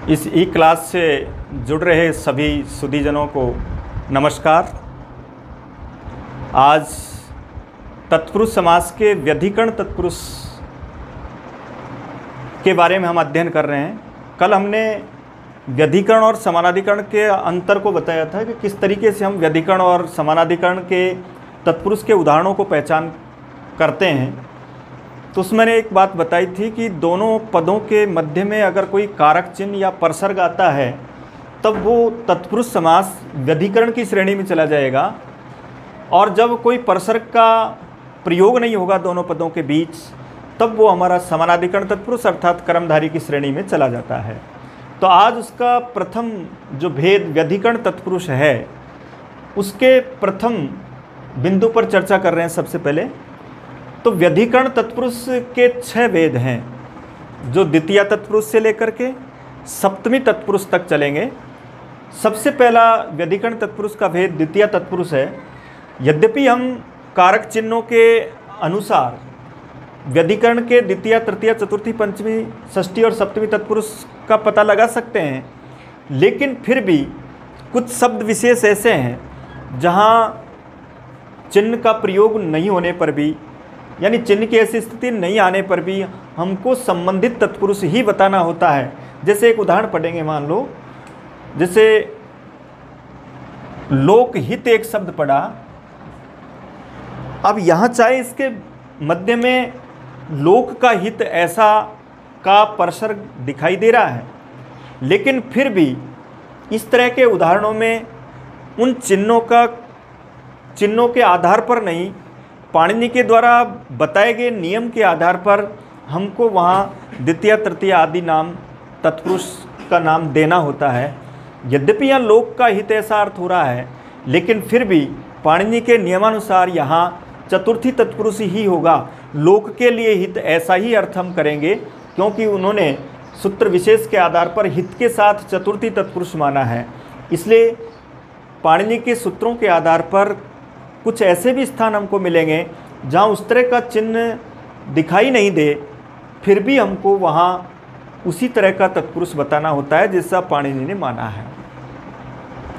इस ई क्लास से जुड़ रहे सभी सुधीजनों को नमस्कार। आज तत्पुरुष समास के व्यधिकरण तत्पुरुष के बारे में हम अध्ययन कर रहे हैं। कल हमने व्यधिकरण और समानाधिकरण के अंतर को बताया था कि किस तरीके से हम व्यधिकरण और समानाधिकरण के तत्पुरुष के उदाहरणों को पहचान करते हैं। तो उसमें मैंने एक बात बताई थी कि दोनों पदों के मध्य में अगर कोई कारक चिन्ह या परसर्ग आता है तब वो तत्पुरुष समास व्यधिकरण की श्रेणी में चला जाएगा, और जब कोई परसर्ग का प्रयोग नहीं होगा दोनों पदों के बीच तब वो हमारा समानाधिकरण तत्पुरुष अर्थात कर्मधारी की श्रेणी में चला जाता है। तो आज उसका प्रथम जो भेद व्यधिकरण तत्पुरुष है उसके प्रथम बिंदु पर चर्चा कर रहे हैं। सबसे पहले तो व्यधिकरण तत्पुरुष के 6 भेद हैं जो द्वितीय तत्पुरुष से लेकर के सप्तमी तत्पुरुष तक चलेंगे। सबसे पहला व्यधिकरण तत्पुरुष का भेद द्वितीय तत्पुरुष है। यद्यपि हम कारक चिन्हों के अनुसार व्यधिकरण के द्वितीय, तृतीय, चतुर्थी, पंचमी, षष्ठी और सप्तमी तत्पुरुष का पता लगा सकते हैं, लेकिन फिर भी कुछ शब्द विशेष ऐसे हैं जहाँ चिन्ह का प्रयोग नहीं होने पर भी, यानी चिन्ह की ऐसी स्थिति नहीं आने पर भी हमको संबंधित तत्पुरुष ही बताना होता है। जैसे एक उदाहरण पढ़ेंगे, मान लो जैसे लोकहित एक शब्द पढ़ा। अब यहाँ चाहे इसके मध्य में लोक का हित ऐसा का परसर्ग दिखाई दे रहा है, लेकिन फिर भी इस तरह के उदाहरणों में उन चिन्हों के आधार पर नहीं, पाणिनि के द्वारा बताए गए नियम के आधार पर हमको वहाँ द्वितीय, तृतीय आदि नाम तत्पुरुष का नाम देना होता है। यद्यपि यहाँ लोक का हित ऐसा अर्थ हो रहा है, लेकिन फिर भी पाणिनि के नियमानुसार यहाँ चतुर्थी तत्पुरुष ही होगा। लोक के लिए हित ऐसा ही अर्थ हम करेंगे, क्योंकि उन्होंने सूत्र विशेष के आधार पर हित के साथ चतुर्थी तत्पुरुष माना है। इसलिए पाणिनि के सूत्रों के आधार पर कुछ ऐसे भी स्थान हमको मिलेंगे जहाँ उस तरह का चिन्ह दिखाई नहीं दे, फिर भी हमको वहाँ उसी तरह का तत्पुरुष बताना होता है जैसा पाणिनि ने माना है।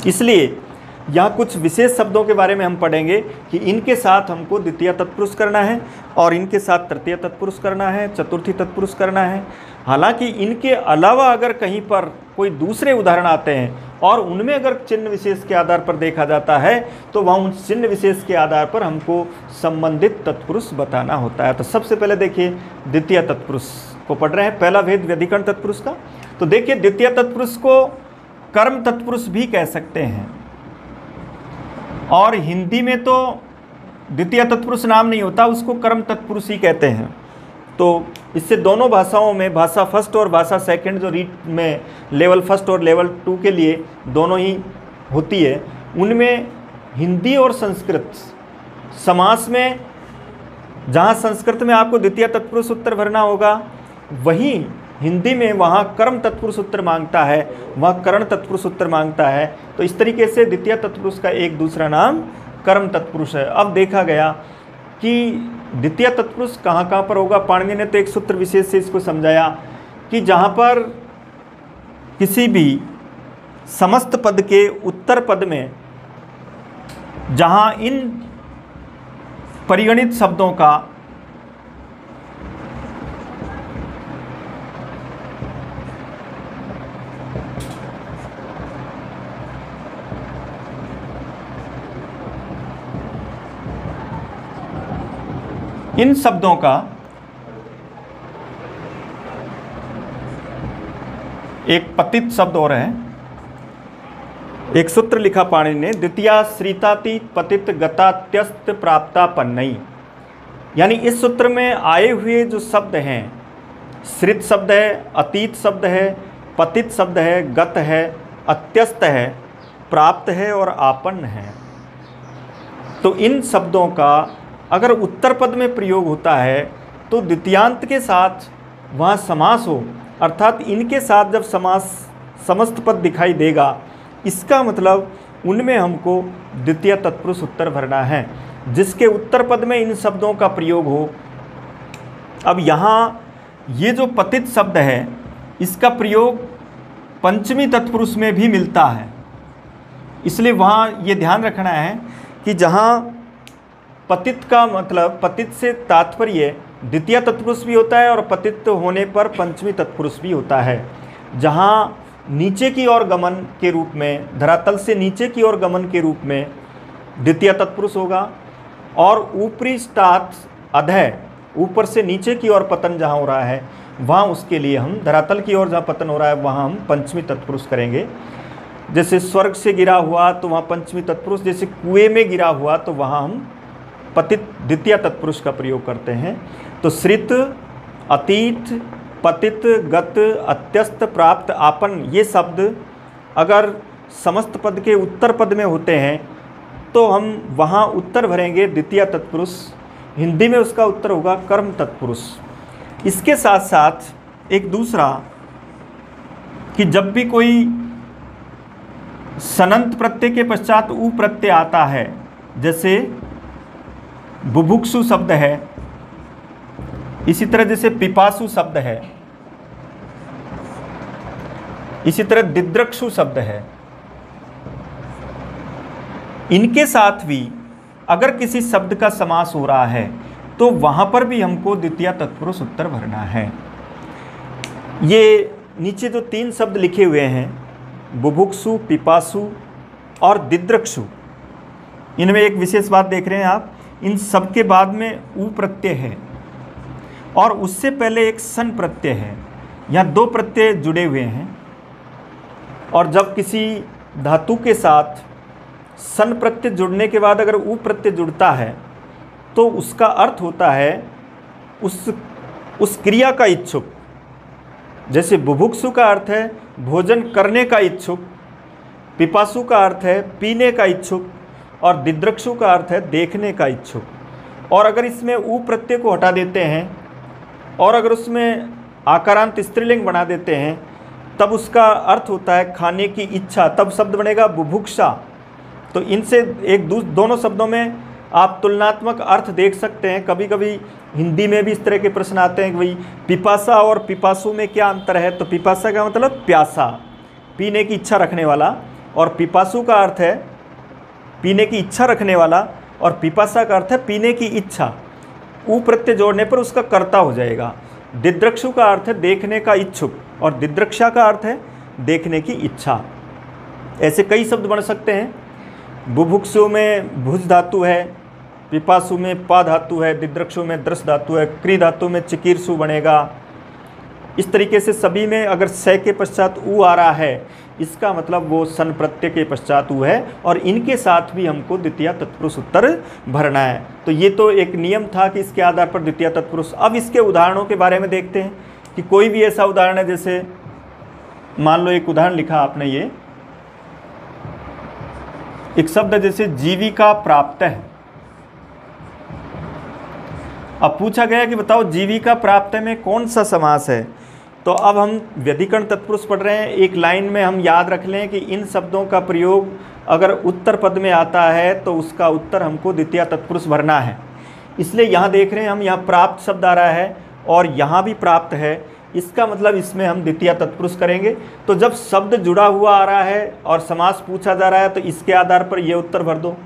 इसलिए यहाँ कुछ विशेष शब्दों के बारे में हम पढ़ेंगे कि इनके साथ हमको द्वितीय तत्पुरुष करना है और इनके साथ तृतीय तत्पुरुष करना है, चतुर्थी तत्पुरुष करना है। हालांकि इनके अलावा अगर कहीं पर कोई दूसरे उदाहरण आते हैं और उनमें अगर चिन्ह विशेष के आधार पर देखा जाता है तो वहाँ उन चिन्ह विशेष के आधार पर हमको संबंधित तत्पुरुष बताना होता है। तो सबसे पहले देखिए द्वितीय तत्पुरुष को पढ़ रहे हैं, पहला भेद व्यधिकरण तत्पुरुष का। तो देखिए द्वितीय तत्पुरुष को कर्म तत्पुरुष भी कह सकते हैं, और हिंदी में तो द्वितीय तत्पुरुष नाम नहीं होता, उसको कर्म तत्पुरुष ही कहते हैं। तो इससे दोनों भाषाओं में, भाषा फर्स्ट और भाषा सेकंड जो रीड में लेवल फर्स्ट और लेवल 2 के लिए दोनों ही होती है, उनमें हिंदी और संस्कृत समास में जहाँ संस्कृत में आपको द्वितीय तत्पुरुष उत्तर भरना होगा, वहीं हिंदी में वहाँ कर्म तत्पुरुष उत्तर मांगता है, वहाँ करण तत्पुरुष उत्तर मांगता है। तो इस तरीके से द्वितीय तत्पुरुष का एक दूसरा नाम कर्म तत्पुरुष है। अब देखा गया कि द्वितीय तत्पुरुष कहाँ कहाँ पर होगा। पाणिनि ने तो एक सूत्र विशेष से इसको समझाया कि जहाँ पर किसी भी समस्त पद के उत्तर पद में जहाँ इन परिगणित शब्दों का इन शब्दों का एक पतित शब्द और है। एक सूत्र लिखा पाणिनि ने, द्वितीया श्रिताति पतित गतात्यस्त प्राप्ता पन्नई। यानी इस सूत्र में आए हुए जो शब्द हैं, श्रित शब्द है, अतीत शब्द है, पतित शब्द है, गत है, अत्यस्त है, प्राप्त है और आपन्न है। तो इन शब्दों का अगर उत्तर पद में प्रयोग होता है तो द्वितीयांत के साथ वहाँ समास हो, अर्थात इनके साथ जब समास समस्त पद दिखाई देगा, इसका मतलब उनमें हमको द्वितीय तत्पुरुष उत्तर भरना है, जिसके उत्तर पद में इन शब्दों का प्रयोग हो। अब यहाँ ये जो पतित शब्द है इसका प्रयोग पंचमी तत्पुरुष में भी मिलता है। इसलिए वहाँ ये ध्यान रखना है कि जहाँ पतित का मतलब, पतित से तात्पर्य द्वितीय तत्पुरुष भी होता है और पतित होने पर पंचमी तत्पुरुष भी होता है। जहाँ नीचे की ओर गमन के रूप में, धरातल से नीचे की ओर गमन के रूप में द्वितीय तत्पुरुष होगा, और ऊपरी स्टात अधय, ऊपर से नीचे की ओर पतन जहाँ हो रहा है वहाँ उसके लिए हम, धरातल की ओर जहाँ पतन हो रहा है वहाँ हम पंचमी तत्पुरुष करेंगे। जैसे स्वर्ग से गिरा हुआ तो वहाँ पंचमी तत्पुरुष, जैसे कुएं में गिरा हुआ तो वहाँ हम पतित द्वितीय तत्पुरुष का प्रयोग करते हैं। तो श्रित, अतीत, पतित, गत, अत्यस्त, प्राप्त, आपन, ये शब्द अगर समस्त पद के उत्तर पद में होते हैं तो हम वहाँ उत्तर भरेंगे द्वितीय तत्पुरुष। हिंदी में उसका उत्तर होगा कर्म तत्पुरुष। इसके साथ साथ एक दूसरा कि जब भी कोई सनंत प्रत्यय के पश्चात उ प्रत्यय आता है, जैसे बुभुक्षु शब्द है, इसी तरह जैसे पिपासु शब्द है, इसी तरह दिद्रक्षु शब्द है, इनके साथ भी अगर किसी शब्द का समास हो रहा है तो वहां पर भी हमको द्वितीय तत्पुरुष उत्तर भरना है। ये नीचे जो 3 शब्द लिखे हुए हैं, बुभुक्षु, पिपासु और दिद्रक्षु, इनमें एक विशेष बात देख रहे हैं आप, इन सब के बाद में उ प्रत्यय है और उससे पहले एक सन प्रत्यय है। यहाँ 2 प्रत्यय जुड़े हुए हैं, और जब किसी धातु के साथ सन प्रत्यय जुड़ने के बाद अगर उ प्रत्यय जुड़ता है तो उसका अर्थ होता है उस क्रिया का इच्छुक। जैसे बुभुक्षु का अर्थ है भोजन करने का इच्छुक, पिपासु का अर्थ है पीने का इच्छुक, और दिद्रक्षु का अर्थ है देखने का इच्छुक। और अगर इसमें उ प्रत्यय को हटा देते हैं और अगर उसमें आकारांत स्त्रीलिंग बना देते हैं तब उसका अर्थ होता है खाने की इच्छा, तब शब्द बनेगा बुभुक्षा। तो इनसे दोनों शब्दों में आप तुलनात्मक अर्थ देख सकते हैं। कभी कभी हिंदी में भी इस तरह के प्रश्न आते हैं कि भाई पिपासा और पिपासु में क्या अंतर है। तो पिपासा का मतलब प्यासा, पीने की इच्छा रखने वाला, और पिपासु का अर्थ है पीने की इच्छा रखने वाला, और पिपासा का अर्थ है पीने की इच्छा। उ प्रत्यय जोड़ने पर उसका कर्ता हो जाएगा। दिद्रक्षु का अर्थ है देखने का इच्छुक, और दिद्रक्षा का अर्थ है देखने की इच्छा। ऐसे कई शब्द बन सकते हैं। बुभुक्षु में भुज धातु है, पिपासु में पा धातु है, दिद्रक्षु में द्रस धातु है, क्री धातु में चिकीर्षु बनेगा। इस तरीके से सभी में अगर स के पश्चात उ आ रहा है इसका मतलब वो सन प्रत्यय के पश्चात उ है, और इनके साथ भी हमको द्वितीय तत्पुरुष उत्तर भरना है। तो ये तो एक नियम था कि इसके आधार पर द्वितीय तत्पुरुष। अब इसके उदाहरणों के बारे में देखते हैं कि कोई भी ऐसा उदाहरण है, जैसे मान लो एक उदाहरण लिखा आपने, ये एक शब्द जैसे जीविका प्राप्त है। अब पूछा गया कि बताओ जीविका प्राप्त में कौन सा समास है। तो अब हम व्यधिकरण तत्पुरुष पढ़ रहे हैं। एक लाइन में हम याद रख लें कि इन शब्दों का प्रयोग अगर उत्तर पद में आता है तो उसका उत्तर हमको द्वितीय तत्पुरुष भरना है। इसलिए यहाँ देख रहे हैं हम, यहाँ प्राप्त शब्द आ रहा है और यहाँ भी प्राप्त है, इसका मतलब इसमें हम द्वितीय तत्पुरुष करेंगे। तो जब शब्द जुड़ा हुआ आ रहा है और समास पूछा जा रहा है तो इसके आधार पर ये उत्तर भर दो।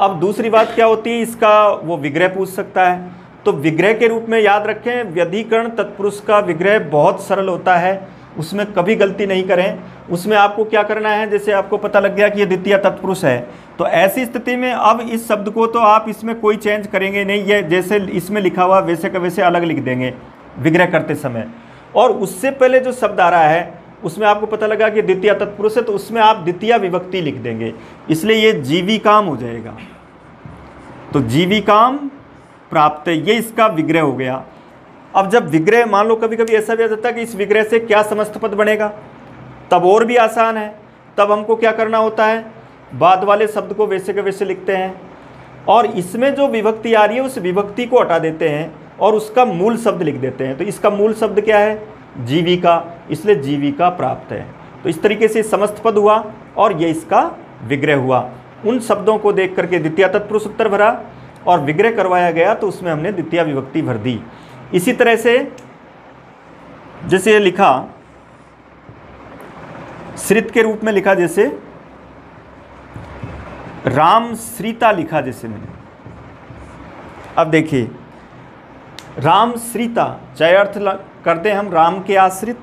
अब दूसरी बात क्या होती है, इसका वो विग्रह पूछ सकता है। तो विग्रह के रूप में याद रखें, व्यधिकरण तत्पुरुष का विग्रह बहुत सरल होता है, उसमें कभी गलती नहीं करें। उसमें आपको क्या करना है, जैसे आपको पता लग गया कि ये द्वितीय तत्पुरुष है, तो ऐसी स्थिति में अब इस शब्द को तो आप इसमें कोई चेंज करेंगे नहीं, ये जैसे इसमें लिखा हुआ वैसे का वैसे अलग लिख देंगे विग्रह करते समय। और उससे पहले जो शब्द आ रहा है उसमें आपको पता लगा कि द्वितीय तत्पुरुष है, तो उसमें आप द्वितीय विभक्ति लिख देंगे, इसलिए ये जीविकाम हो जाएगा। तो जीविकाम प्राप्त, ये इसका विग्रह हो गया। अब जब विग्रह, मान लो कभी कभी ऐसा भी आ जाता है कि इस विग्रह से क्या समस्त पद बनेगा, तब और भी आसान है। तब हमको क्या करना होता है, बाद वाले शब्द को वैसे के वैसे लिखते हैं और इसमें जो विभक्ति आ रही है उस विभक्ति को हटा देते हैं और उसका मूल शब्द लिख देते हैं। तो इसका मूल शब्द क्या है, जीविका, इसलिए जीविका प्राप्त है। तो इस तरीके से समस्त पद हुआ और ये इसका विग्रह हुआ। उन शब्दों को देख करके द्वितीय तत्पुरुष उत्तर भरा और विग्रह करवाया गया तो उसमें हमने द्वितीय विभक्ति भर दी। इसी तरह से जैसे ये लिखा श्रित के रूप में लिखा, जैसे राम श्रीता लिखा जैसे मैंने। अब देखिए राम श्रीता, चाहे अर्थ करते हैं हम राम के आश्रित,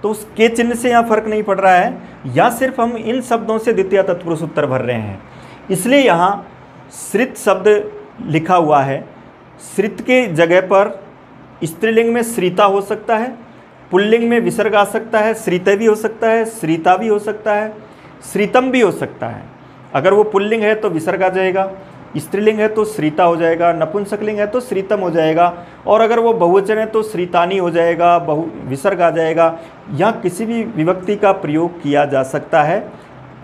तो उस के चिन्ह से यहाँ फर्क नहीं पड़ रहा है, या सिर्फ हम इन शब्दों से द्वितीय तत्पुरुष उत्तर भर रहे हैं, इसलिए यहाँ श्रित शब्द लिखा हुआ है। श्रित के जगह पर स्त्रीलिंग में श्रीता हो सकता है, पुल्लिंग में विसर्ग आ सकता है, श्रीते भी हो सकता है, श्रीता भी हो सकता है, श्रीतम भी हो सकता है। अगर वो पुल्लिंग है तो विसर्ग आ जाएगा, स्त्रीलिंग है तो श्रीता हो जाएगा, नपुंसकलिंग है तो श्रीतम हो जाएगा, और अगर वो बहुवचन है तो श्रीतानी हो जाएगा, विसर्ग आ जाएगा। या किसी भी विभक्ति का प्रयोग किया जा सकता है,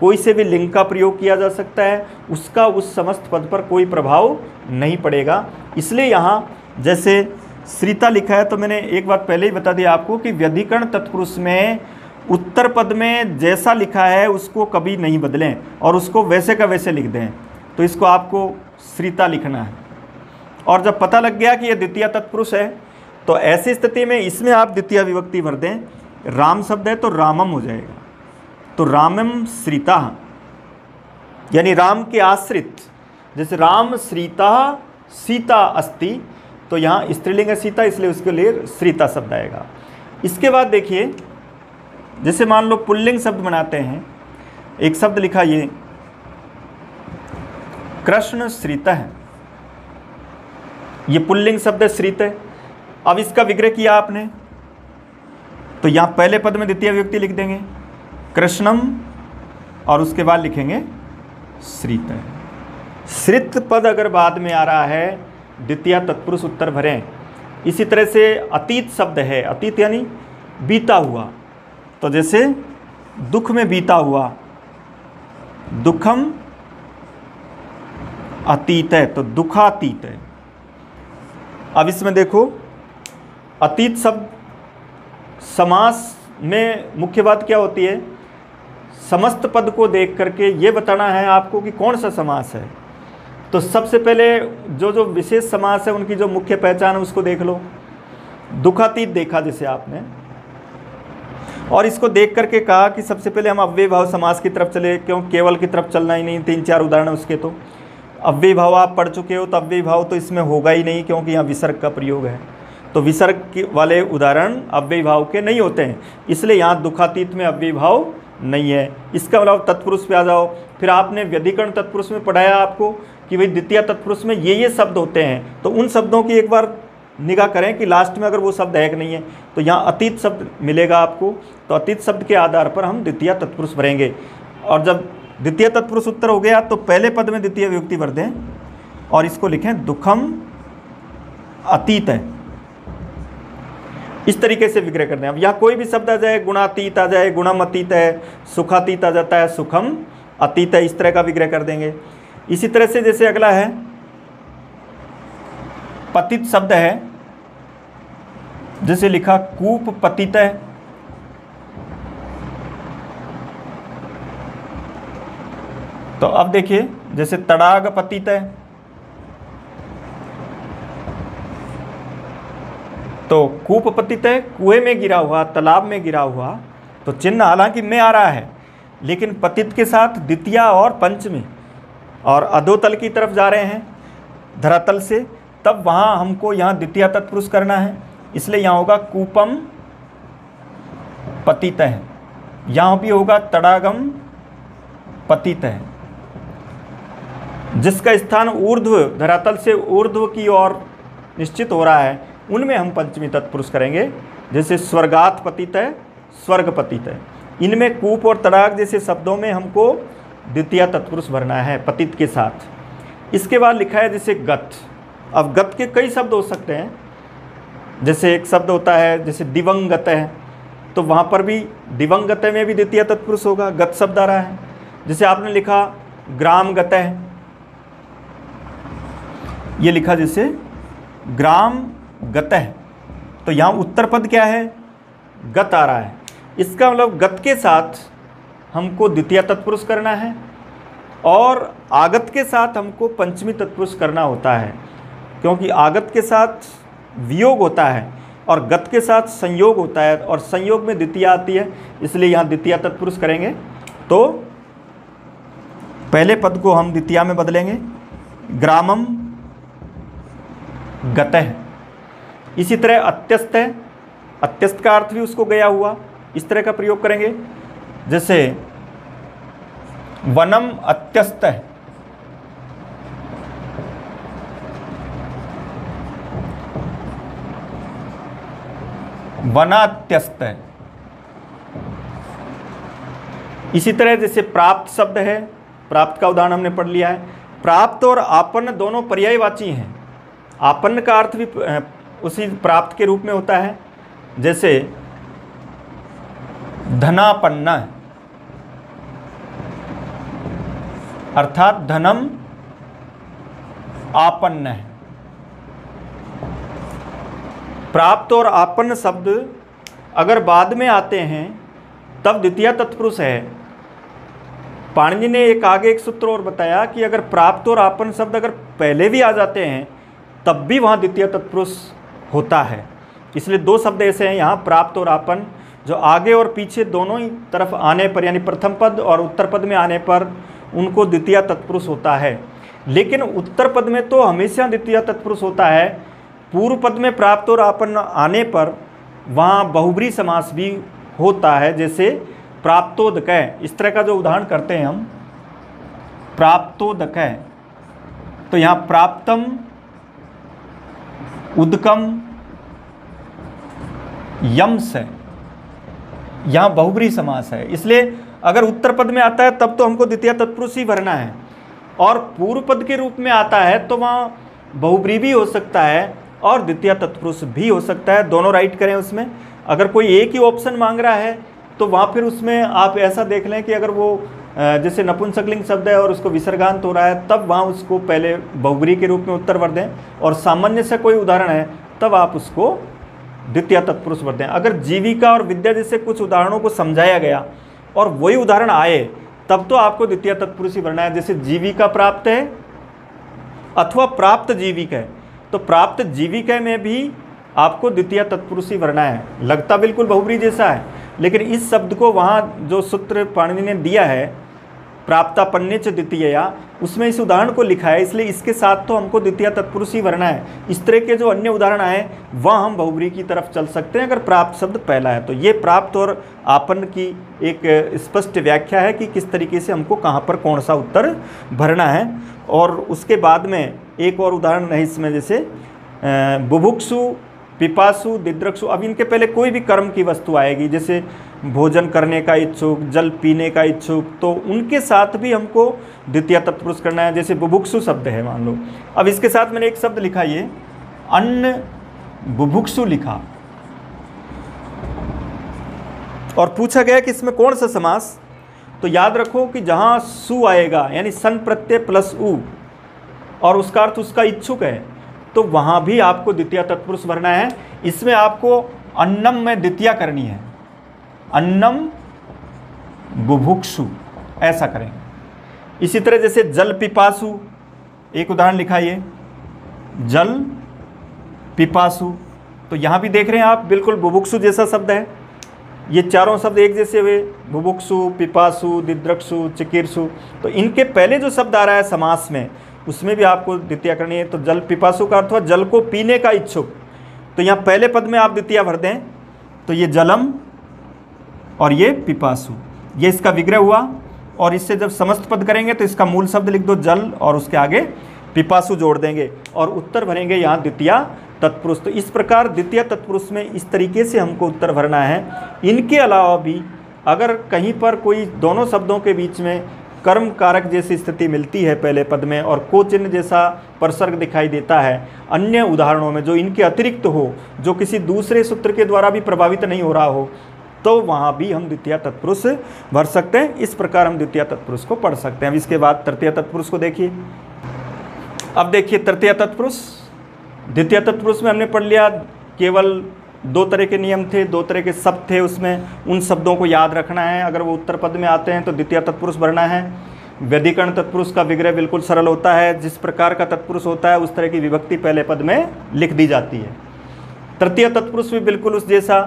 कोई से भी लिंग का प्रयोग किया जा सकता है, उसका उस समस्त पद पर कोई प्रभाव नहीं पड़ेगा। इसलिए यहाँ जैसे श्रीता लिखा है, तो मैंने एक बात पहले ही बता दिया आपको कि व्यधिकरण तत्पुरुष में उत्तर पद में जैसा लिखा है उसको कभी नहीं बदलें और उसको वैसे का वैसे लिख दें। तो इसको आपको श्रीता लिखना है, और जब पता लग गया कि यह द्वितीय तत्पुरुष है तो ऐसी स्थिति में इसमें आप द्वितीय विभक्ति भर दें। राम शब्द है तो रामम हो जाएगा, तो रामम श्रीता, यानी राम के आश्रित। जैसे राम श्रीता सीता अस्ति, तो यहाँ स्त्रीलिंग है सीता, इसलिए उसके लिए श्रीता शब्द आएगा। इसके बाद देखिए, जैसे मान लो पुल्लिंग शब्द बनाते हैं, एक शब्द लिखा ये कृष्ण श्रीत है, ये पुल्लिंग शब्द है, श्रीत है। अब इसका विग्रह किया आपने, तो यहाँ पहले पद में द्वितीय विभक्ति लिख देंगे कृष्णम, और उसके बाद लिखेंगे श्रीत। श्रित पद अगर बाद में आ रहा है द्वितीय तत्पुरुष उत्तर भरें। इसी तरह से अतीत शब्द है, अतीत यानी बीता हुआ, तो जैसे दुख में बीता हुआ, दुखम अतीत है, तो दुखातीत है। अब इसमें देखो अतीत शब्द समास में मुख्य बात क्या होती है, समस्त पद को देख करके ये बताना है आपको कि कौन सा समास है। तो सबसे पहले जो विशेष समास है उनकी जो मुख्य पहचान है उसको देख लो। दुखातीत देखा जैसे आपने, और इसको देख करके कहा कि सबसे पहले हम अव्यय भाव समास की तरफ चले, क्यों केवल की तरफ चलना ही नहीं, 3-4 उदाहरण उसके। तो अव्यय भाव आप पढ़ चुके हो, तो अव्यय भाव तो इसमें होगा ही नहीं, क्योंकि यहाँ विसर्ग का प्रयोग है, तो विसर्ग वाले उदाहरण अव्यय भाव के नहीं होते हैं, इसलिए यहाँ दुखातीत में अव्यय भाव नहीं है। इसका मतलब तत्पुरुष पे आ जाओ। फिर आपने व्यधिकरण तत्पुरुष में पढ़ाया आपको कि भाई द्वितीय तत्पुरुष में ये शब्द होते हैं, तो उन शब्दों की एक बार निगाह करें कि लास्ट में अगर वो शब्द है कि नहीं है। तो यहाँ अतीत शब्द मिलेगा आपको, तो अतीत शब्द के आधार पर हम द्वितीय तत्पुरुष भरेंगे। और जब द्वितीय तत्पुरुष उत्तर हो गया तो पहले पद में द्वितीय विभक्ति भर दें और इसको लिखें दुखम अतीत है, इस तरीके से विग्रह कर दें। अब यहाँ कोई भी शब्द आ जाए, गुणातीत आ जाए, गुणम अतीत है, सुखातीत आ जाता है, सुखम अतीत है, इस तरह का विग्रह कर देंगे। इसी तरह से जैसे अगला है पतित शब्द है, जैसे लिखा कूप पतित है, तो अब देखिए जैसे तड़ाग पतित है, तो कूप पतित है, कुएं में गिरा हुआ, तालाब में गिरा हुआ, तो चिन्ह हालांकि में आ रहा है, लेकिन पतित के साथ द्वितीय और पंचमी और अधोतल की तरफ जा रहे हैं धरातल से, तब वहाँ हमको यहाँ द्वितीय तत्पुरुष करना है, इसलिए यहाँ होगा कूपम पतित है, यहाँ भी होगा तड़ागम पतित है। जिसका स्थान ऊर्ध्व धरातल से ऊर्ध्व की ओर निश्चित हो रहा है उनमें हम पंचमी तत्पुरुष करेंगे। जैसे स्वर्गात पतित है, स्वर्ग पतित है, इनमें कूप और तड़ाग जैसे शब्दों में हमको द्वितीय तत्पुरुष भरना है पतित के साथ। इसके बाद लिखा है जैसे गत। अब गत के कई शब्द हो सकते हैं, जैसे एक शब्द होता है जैसे दिवंगत है, तो वहाँ पर भी दिवंगत में भी द्वितीय तत्पुरुष होगा, गत शब्द आ रहा है। जैसे आपने लिखा ग्राम गत है, ये लिखा जैसे ग्राम गत है, तो यहाँ उत्तर पद क्या है, गत आ रहा है। इसका मतलब गत के साथ हमको द्वितीय तत्पुरुष करना है और आगत के साथ हमको पंचमी तत्पुरुष करना होता है, क्योंकि आगत के साथ वियोग होता है, और गत के साथ संयोग होता है और संयोग में द्वितीया आती है, इसलिए यहाँ द्वितीया तत्पुरुष करेंगे। तो पहले पद को हम द्वितीया में बदलेंगे, ग्रामम गतः। इसी तरह अत्यस्त है, अत्यस्त का अर्थ भी उसको गया हुआ, इस तरह का प्रयोग करेंगे। जैसे वनम अत्यस्त है, वनात्यस्त है। इसी तरह जैसे प्राप्त शब्द है, प्राप्त का उदाहरण हमने पढ़ लिया है। प्राप्त और आपन्न दोनों पर्यायवाची हैं। आपन्न का अर्थ भी उसी प्राप्त के रूप में होता है। जैसे धनापन्न, अर्थात धनम आपन्न है। प्राप्त और आपन्न शब्द अगर बाद में आते हैं तब द्वितीया तत्पुरुष है। पाणिनि ने आगे एक सूत्र और बताया कि अगर प्राप्त और आपन्न शब्द अगर पहले भी आ जाते हैं तब भी वहाँ द्वितीय तत्पुरुष होता है। इसलिए दो शब्द ऐसे हैं यहाँ, प्राप्त और आपन्न, जो आगे और पीछे दोनों ही तरफ आने पर, यानी प्रथम पद और उत्तर पद में आने पर उनको द्वितीय तत्पुरुष होता है। लेकिन उत्तर पद में तो हमेशा द्वितीय तत्पुरुष होता है। पूर्व पद में प्राप्त और आपन्न आने पर वहाँ बहुब्री समास भी होता है। जैसे प्राप्तोदकः, इस तरह का जो उदाहरण करते हैं हम, प्राप्तोदकः, तो यहाँ प्राप्तम उदकम यम्स है, यहाँ बहुब्री समास है। इसलिए अगर उत्तर पद में आता है तब तो हमको द्वितीय तत्पुरुष ही भरना है, और पूर्व पद के रूप में आता है तो वहाँ बहुब्री भी हो सकता है और द्वितीय तत्पुरुष भी हो सकता है। दोनों राइट करें उसमें। अगर कोई एक ही ऑप्शन मांग रहा है तो वहाँ फिर उसमें आप ऐसा देख लें कि अगर वो जैसे नपुंसकलिंग शब्द है और उसको विसर्गांत हो रहा है, तब वहाँ उसको पहले बहुब्री के रूप में उत्तर भर दें, और सामान्य से कोई उदाहरण है तब आप उसको द्वितीय तत्पुरुष भर दें। अगर जीविका और विद्या जैसे कुछ उदाहरणों को समझाया गया और वही उदाहरण आए तब तो आपको द्वितीय तत्पुरुष ही भरना है। जैसे जीविका प्राप्त है अथवा प्राप्त जीविका है, तो प्राप्त जीविका में भी आपको द्वितीय तत्पुरुष ही भरना है। लगता बिल्कुल बहुब्री जैसा है, लेकिन इस शब्द को वहाँ जो सूत्र पाणिनि ने दिया है, प्राप्तापन्ने च द्वितीया, उसमें इस उदाहरण को लिखा है, इसलिए इसके साथ तो हमको द्वितीय तत्पुरुष ही भरना है। इस तरह के जो अन्य उदाहरण आए वह हम बहुब्री की तरफ चल सकते हैं अगर प्राप्त शब्द पहला है। तो ये प्राप्त और आपन्न की एक स्पष्ट व्याख्या है कि किस तरीके से हमको कहाँ पर कौन सा उत्तर भरना है। और उसके बाद में एक और उदाहरण है इसमें, जैसे बुभुक्षु, पिपासु, दिद्रक्षु। अब इनके पहले कोई भी कर्म की वस्तु आएगी, जैसे भोजन करने का इच्छुक, जल पीने का इच्छुक, तो उनके साथ भी हमको द्वितीय तत्पुरुष करना है। जैसे बुभुक्षु शब्द है मान लो, अब इसके साथ मैंने एक शब्द लिखा, ये अन्न बुभुक्षु लिखा, और पूछा गया कि इसमें कौन सा समास। तो याद रखो कि जहाँ सु आएगा यानी सन प्रत्यय प्लस उ और उसका अर्थ उसका इच्छुक है, तो वहाँ भी आपको द्वितीय तत्पुरुष भरना है। इसमें आपको अन्नम में द्वितीया करनी है, अन्नम बुभुक्षु, ऐसा करेंगे। इसी तरह जैसे जल पिपासु, एक उदाहरण लिखा, ये जल पिपासु, तो यहाँ भी देख रहे हैं आप बिल्कुल बुभुक्षु जैसा शब्द है। ये चारों शब्द एक जैसे हुए, बुभुक्षु, पिपासु, दिद्रक्षु, चिकीर्षु। तो इनके पहले जो शब्द आ रहा है समास में, उसमें भी आपको द्वितीया करनी है। तो जल पिपासु का अर्थ हुआ जल को पीने का इच्छुक, तो यहाँ पहले पद में आप द्वितीया भर दें, तो ये जलम और ये पिपासु, ये इसका विग्रह हुआ। और इससे जब समस्त पद करेंगे तो इसका मूल शब्द लिख दो जल, और उसके आगे पिपासु जोड़ देंगे और उत्तर भरेंगे यहाँ द्वितीया तत्पुरुष। तो इस प्रकार द्वितीय तत्पुरुष में इस तरीके से हमको उत्तर भरना है। इनके अलावा भी अगर कहीं पर कोई दोनों शब्दों के बीच में कर्म कारक जैसी स्थिति मिलती है पहले पद में, और को चिन्ह जैसा परसर्ग दिखाई देता है अन्य उदाहरणों में, जो इनके अतिरिक्त हो, जो किसी दूसरे सूत्र के द्वारा भी प्रभावित नहीं हो रहा हो, तो वहाँ भी हम द्वितीय तत्पुरुष भर सकते हैं। इस प्रकार हम द्वितीय तत्पुरुष को पढ़ सकते हैं। अब इसके बाद तृतीय तत्पुरुष को देखिए। अब देखिए तृतीय तत्पुरुष, द्वितीय तत्पुरुष में हमने पढ़ लिया, केवल दो तरह के नियम थे, दो तरह के शब्द थे उसमें, उन शब्दों को याद रखना है। अगर वो उत्तर पद में आते हैं तो द्वितीय तत्पुरुष भरना है। व्यधिकरण तत्पुरुष का विग्रह बिल्कुल सरल होता है, जिस प्रकार का तत्पुरुष होता है उस तरह की विभक्ति पहले पद में लिख दी जाती है। तृतीय तत्पुरुष भी बिल्कुल उस जैसा।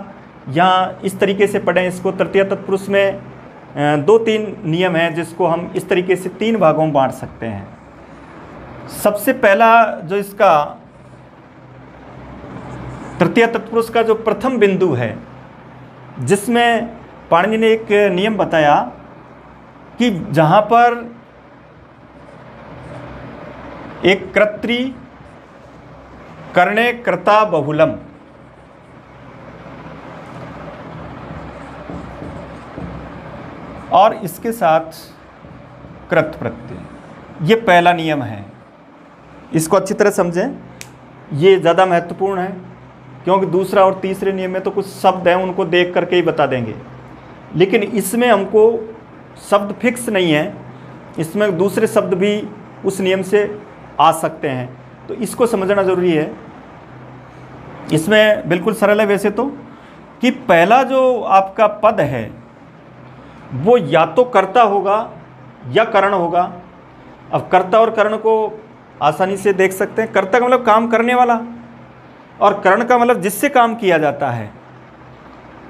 यहाँ इस तरीके से पढ़ें इसको। तृतीय तत्पुरुष में 2-3 नियम हैं जिसको हम इस तरीके से 3 भागों में बांट सकते हैं। सबसे पहला जो इसका तृतीय तत्पुरुष का जो प्रथम बिंदु है, जिसमें पाणिनि ने एक नियम बताया कि जहाँ पर एक कर्त्री करणे कर्ता बहुलम, और इसके साथ कृत प्रत्यय, ये पहला नियम है। इसको अच्छी तरह समझें, ये ज़्यादा महत्वपूर्ण है, क्योंकि दूसरा और तीसरे नियम में तो कुछ शब्द हैं उनको देख करके ही बता देंगे, लेकिन इसमें हमको शब्द फिक्स नहीं है, इसमें दूसरे शब्द भी उस नियम से आ सकते हैं, तो इसको समझना ज़रूरी है। इसमें बिल्कुल सरल है वैसे तो, कि पहला जो आपका पद है वो या तो कर्ता होगा या करण होगा। अब कर्ता और करण को आसानी से देख सकते हैं। कर्ता का मतलब काम करने वाला, और करण का मतलब जिससे काम किया जाता है।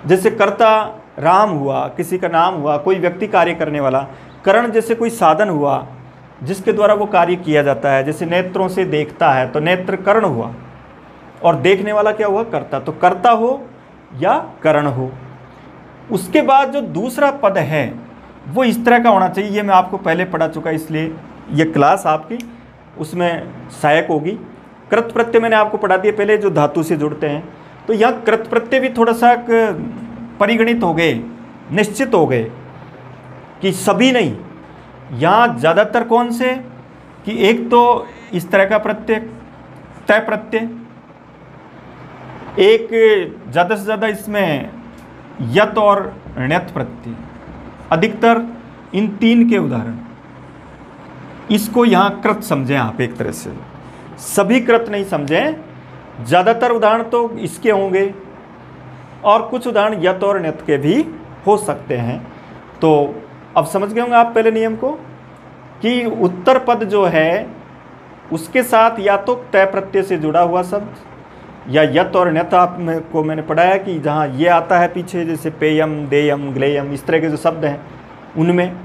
जैसे कर्ता राम हुआ, किसी का नाम हुआ, कोई व्यक्ति कार्य करने वाला। करण जैसे कोई साधन हुआ जिसके द्वारा वो कार्य किया जाता है, जैसे नेत्रों से देखता है तो नेत्र करण हुआ, और देखने वाला क्या हुआ, कर्ता। तो कर्ता हो या करण हो। उसके बाद जो दूसरा पद है वो इस तरह का होना चाहिए। ये मैं आपको पहले पढ़ा चुका, इसलिए ये क्लास आपकी उसमें सहायक होगी। कृत प्रत्यय मैंने आपको पढ़ा दिया पहले, जो धातु से जुड़ते हैं। तो यहाँ कृत प्रत्यय भी थोड़ा सा परिगणित हो गए, निश्चित हो गए कि सभी नहीं। यहाँ ज़्यादातर कौन से, कि एक तो इस तरह का प्रत्यय तय प्रत्यय, एक ज़्यादा से ज़्यादा इसमें यत और ण्यत प्रत्यय, अधिकतर इन 3 के उदाहरण। इसको यहाँ कृत समझें आप एक तरह से, सभी कृत नहीं समझें। ज़्यादातर उदाहरण तो इसके होंगे और कुछ उदाहरण यत और ण्यत के भी हो सकते हैं। तो अब समझ गए होंगे आप पहले नियम को, कि उत्तर पद जो है उसके साथ या तो तय प्रत्यय से जुड़ा हुआ शब्द, या यत और ण्यत को मैंने पढ़ाया कि जहाँ ये आता है पीछे, जैसे पेयम, देयम, ग्लेयम, इस तरह के जो शब्द हैं उनमें।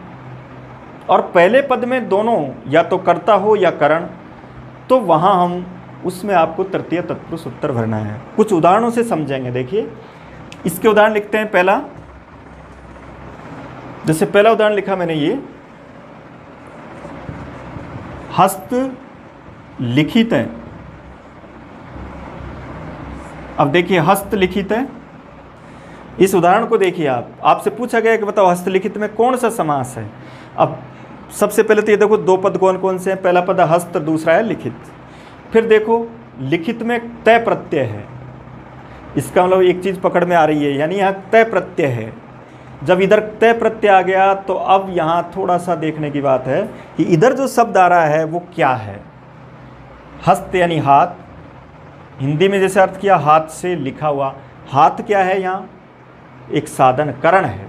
और पहले पद में दोनों या तो कर्ता हो या करण, तो वहाँ हम उसमें आपको तृतीय तत्पुरुष उत्तर भरना है। कुछ उदाहरणों से समझेंगे। देखिए इसके उदाहरण लिखते हैं। पहला, जैसे पहला उदाहरण लिखा मैंने ये, हस्त लिखित है। अब देखिए हस्त लिखित है, इस उदाहरण को देखिए आप। आपसे पूछा गया कि बताओ हस्तलिखित में कौन सा समास है। अब सबसे पहले तो ये देखो 2 पद कौन कौन से हैं। पहला पद हस्त, दूसरा है लिखित। फिर देखो लिखित में तय प्रत्यय है, इसका मतलब एक चीज़ पकड़ में आ रही है, यानी यहाँ तय प्रत्यय है। जब इधर तय प्रत्यय आ गया तो अब यहाँ थोड़ा सा देखने की बात है कि इधर जो शब्द आ रहा है वो क्या है। हस्त यानी हाथ, हिंदी में जैसे अर्थ किया हाथ से लिखा हुआ। हाथ क्या है, यहाँ एक साधन, करण है,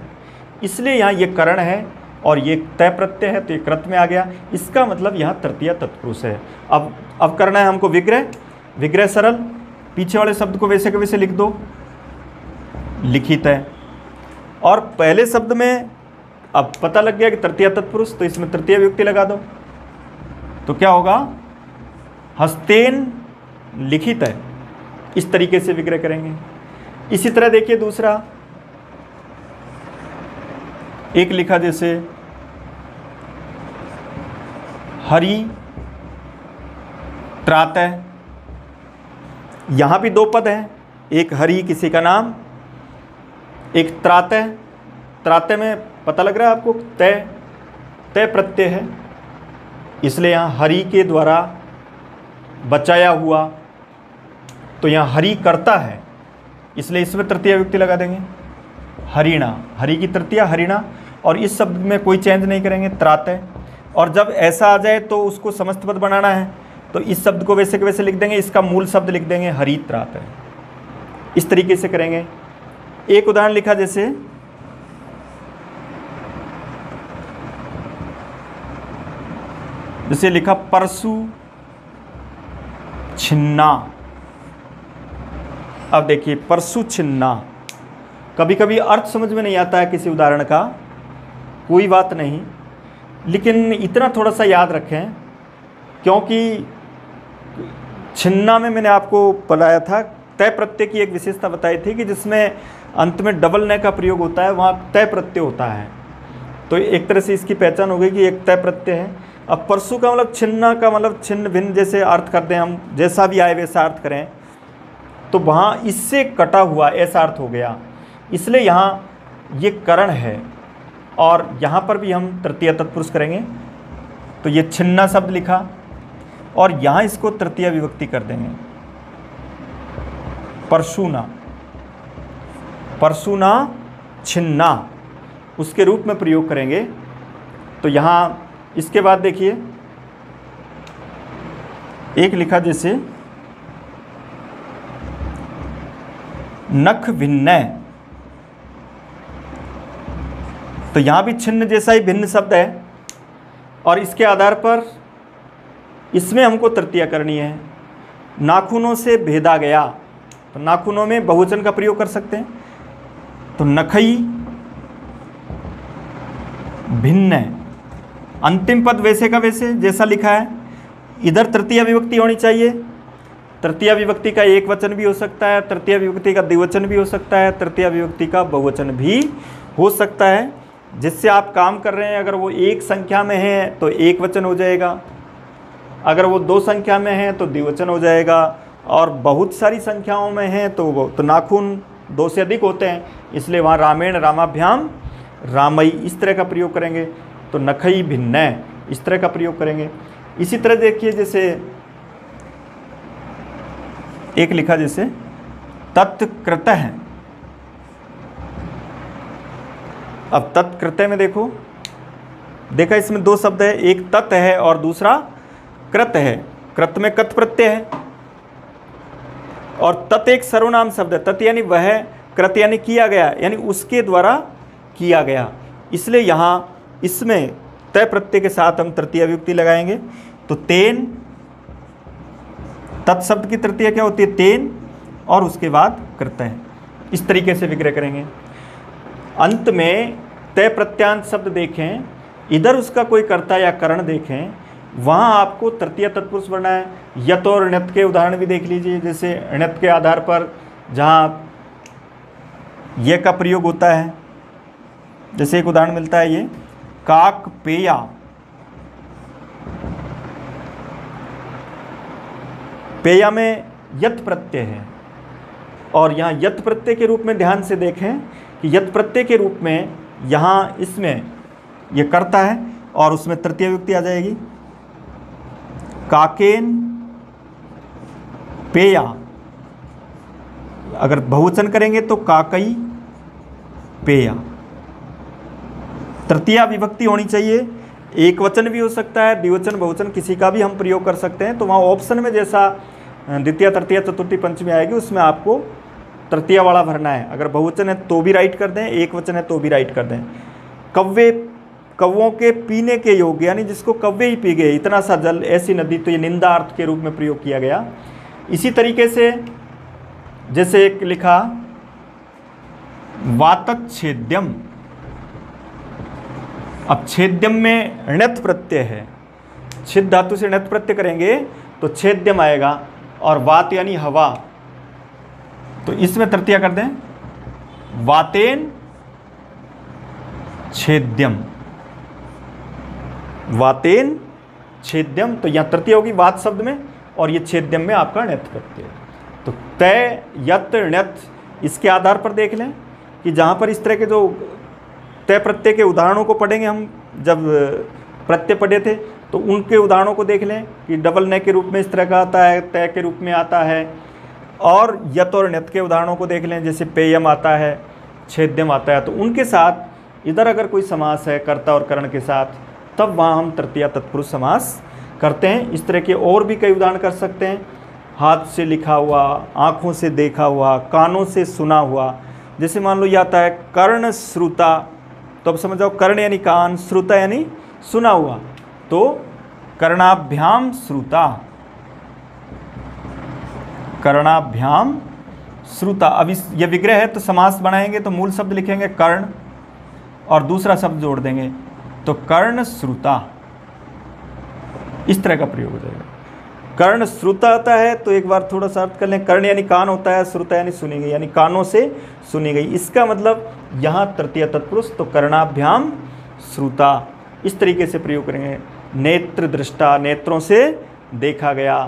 इसलिए यहाँ ये करण है और ये तय प्रत्यय है तो ये कृत में आ गया। इसका मतलब यहाँ तृतीय तत्पुरुष है। अब करना है हमको विग्रह। विग्रह सरल, पीछे वाले शब्द को वैसे के वैसे लिख दो, लिखित है। और पहले शब्द में अब पता लग गया कि तृतीय तत्पुरुष, तो इसमें तृतीय विभक्ति लगा दो, तो क्या होगा, हस्तेन लिखित है। इस तरीके से विग्रह करेंगे। इसी तरह देखिए दूसरा, एक लिखा जैसे हरि त्रातः, यहां भी 2 पद हैं, एक हरि किसी का नाम, एक त्रातः। त्रातः में पता लग रहा है आपको तय प्रत्यय है, इसलिए यहां हरि के द्वारा बचाया हुआ, तो यहाँ हरि करता है, इसलिए इसमें तृतीय विभक्ति लगा देंगे। हरिणा, हरि की तृतीय हरिणा, और इस शब्द में कोई चेंज नहीं करेंगे, त्रातः। और जब ऐसा आ जाए तो उसको समस्त पद बनाना है, तो इस शब्द को वैसे के वैसे लिख देंगे, इसका मूल शब्द लिख देंगे हरि त्रातः। इस तरीके से करेंगे। एक उदाहरण लिखा जैसे लिखा परशु छिन्ना। अब देखिए परशु छिन्ना, कभी कभी अर्थ समझ में नहीं आता है किसी उदाहरण का, कोई बात नहीं, लेकिन इतना थोड़ा सा याद रखें, क्योंकि छिन्ना में मैंने आपको बताया था तय प्रत्यय की एक विशेषता बताई थी कि जिसमें अंत में डबल न का प्रयोग होता है वहाँ तय प्रत्यय होता है। तो एक तरह से इसकी पहचान हो गई कि एक तय प्रत्यय है। अब परशु का मतलब छिन्ना का मतलब छिन्न भिन्न जैसे अर्थ करते हैं हम, जैसा भी आए वैसा अर्थ करें, तो वहाँ इससे कटा हुआ ऐसा अर्थ हो गया, इसलिए यहाँ ये करण है। और यहाँ पर भी हम तृतीय तत्पुरुष करेंगे, तो ये छिन्ना शब्द लिखा और यहाँ इसको तृतीय विभक्ति कर देंगे, परशुना, परशुना छिन्ना उसके रूप में प्रयोग करेंगे। तो यहाँ इसके बाद देखिए एक लिखा जैसे नख भिन्न, तो यहाँ भी छिन्न जैसा ही भिन्न शब्द है और इसके आधार पर इसमें हमको तृतीया करनी है। नाखूनों से भेदा गया, तो नाखूनों में बहुवचन का प्रयोग कर सकते हैं, तो नखई भिन्न, अंतिम पद वैसे का वैसे जैसा लिखा है, इधर तृतीय विभक्ति होनी चाहिए। तृतीय विभक्ति का एक वचन भी हो सकता है, तृतीय विभक्ति का द्विवचन भी हो सकता है, तृतीय विभक्ति का बहुवचन भी हो सकता है। जिससे आप काम कर रहे हैं, अगर वो एक संख्या में है तो एक वचन हो जाएगा, अगर वो दो संख्या में है तो द्विवचन हो जाएगा, और बहुत सारी संख्याओं में है तो नाखून दो से अधिक होते हैं, इसलिए वहाँ रामेण रामाभ्याम रामई इस तरह का प्रयोग करेंगे। तो नखई भिन्न इस तरह का प्रयोग करेंगे। इसी तरह देखिए जैसे एक लिखा जैसे तत्कृत है। अब तत्कृत में देखा इसमें दो शब्द है, एक तत् है और दूसरा कृत है। कृत में कत प्रत्यय है और तत् एक सर्वनाम शब्द है। तत् यानी वह, कृत यानी किया गया, यानी उसके द्वारा किया गया, इसलिए यहाँ इसमें तय प्रत्यय के साथ हम तृतीय विभक्ति लगाएंगे। तो तेन, तत्शब्द की तृतीय क्या होती है? तेन, और उसके बाद कृत है। इस तरीके से विग्रह करेंगे। अंत में तय प्रत्यांत शब्द देखें, इधर उसका कोई कर्ता या करण देखें, वहाँ आपको तृतीय तत्पुरुष बनना है। यत और ण्यत के उदाहरण भी देख लीजिए। जैसे ण्यत के आधार पर जहाँ ये का प्रयोग होता है, जैसे एक उदाहरण मिलता है, ये काक पेया, पेया में यत प्रत्यय है, और यहाँ यत प्रत्यय के रूप में ध्यान से देखें कि यत प्रत्यय के रूप में यहाँ इसमें ये कर्ता है और उसमें तृतीय विभक्ति आ जाएगी। काकेन पेया, अगर बहुवचन करेंगे तो काकई पेया। तृतीया विभक्ति होनी चाहिए, एक वचन भी हो सकता है, द्विवचन बहुवचन किसी का भी हम प्रयोग कर सकते हैं। तो वहाँ ऑप्शन में जैसा द्वितीय तृतीय चतुर्थी पंचमी आएगी उसमें आपको तृतीया वाला भरना है। अगर बहुवचन है तो भी राइट कर दें, एक वचन है तो भी राइट कर दें। कव्वे, कौवों के पीने के योग्य, यानी जिसको कव्वे ही पी गए, इतना सा जल, ऐसी नदी, तो ये निंदा अर्थ के रूप में प्रयोग किया गया। इसी तरीके से जैसे एक लिखा वातच्छेद्यम, अब छेद्यम में ण्यत प्रत्यय है, छिद धातु से ण्यत प्रत्यय करेंगे तो छेद्यम आएगा, और वात यानी हवा, तो इसमें तृतीया कर दें, वातेन छेद्यम, वातेन छेद्यम। तो यहाँ तृतीय होगी वात शब्द में, और ये छेद्यम में आपका ण्यत प्रत्यय। तो तय, यत, ण्यत, इसके आधार पर देख लें कि जहाँ पर इस तरह के जो तय प्रत्यय के उदाहरणों को पढ़ेंगे, हम जब प्रत्यय पढ़े थे तो उनके उदाहरणों को देख लें कि डबल न के रूप में इस तरह का आता है, तय के रूप में आता है, और यत और ण्यत के उदाहरणों को देख लें, जैसे पेयम आता है, छेद्यम आता है। तो उनके साथ इधर अगर कोई समास है कर्ता और करण के साथ, तब वहाँ हम तृतीया तत्पुरुष समास करते हैं। इस तरह के और भी कई उदाहरण कर सकते हैं। हाथ से लिखा हुआ, आँखों से देखा हुआ, कानों से सुना हुआ। जैसे मान लो ये आता है कर्ण श्रुता, तो अब समझ जाओ कर्ण यानी कान, श्रुता यानी सुना हुआ, तो कर्णाभ्याम श्रुता, कर्णाभ्याम श्रुता। अब इस ये विग्रह है तो समास बनाएंगे तो मूल शब्द लिखेंगे कर्ण और दूसरा शब्द जोड़ देंगे तो कर्ण श्रुता, इस तरह का प्रयोग हो जाएगा। कर्ण श्रुता आता है तो एक बार थोड़ा सा अर्थ कर लें। कर्ण यानी कान होता है, श्रुता यानी सुनी गई, यानी कानों से सुनी गई। इसका मतलब यहाँ तृतीय तत्पुरुष तो कर्णाभ्याम श्रुता, इस तरीके से प्रयोग करेंगे। नेत्र दृष्टा, नेत्रों से देखा गया।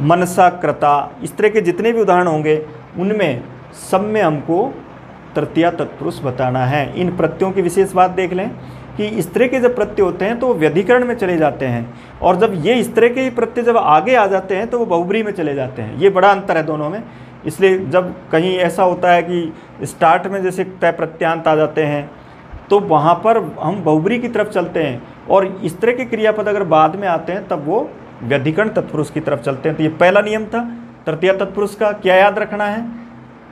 मनसा कृता, इस तरह के जितने भी उदाहरण होंगे उनमें सब में हमको तृतीय तत्पुरुष बताना है। इन प्रत्ययों की विशेष बात देख लें कि इस तरह के जब प्रत्यय होते हैं तो वो व्यधिकरण में चले जाते हैं, और जब ये इस तरह के ही प्रत्यय जब आगे आ जाते हैं तो वो बहुब्री में चले जाते हैं। ये बड़ा अंतर है दोनों में। इसलिए जब कहीं ऐसा होता है कि स्टार्ट में जैसे तय प्रत्यांत आ जाते हैं तो वहाँ पर हम बहुब्री की तरफ चलते हैं, और इस तरह के क्रियापद अगर बाद में आते हैं तब वो व्यधिकरण तत्पुरुष की तरफ चलते हैं। तो ये पहला नियम था तृतीय तत्पुरुष का। क्या याद रखना है?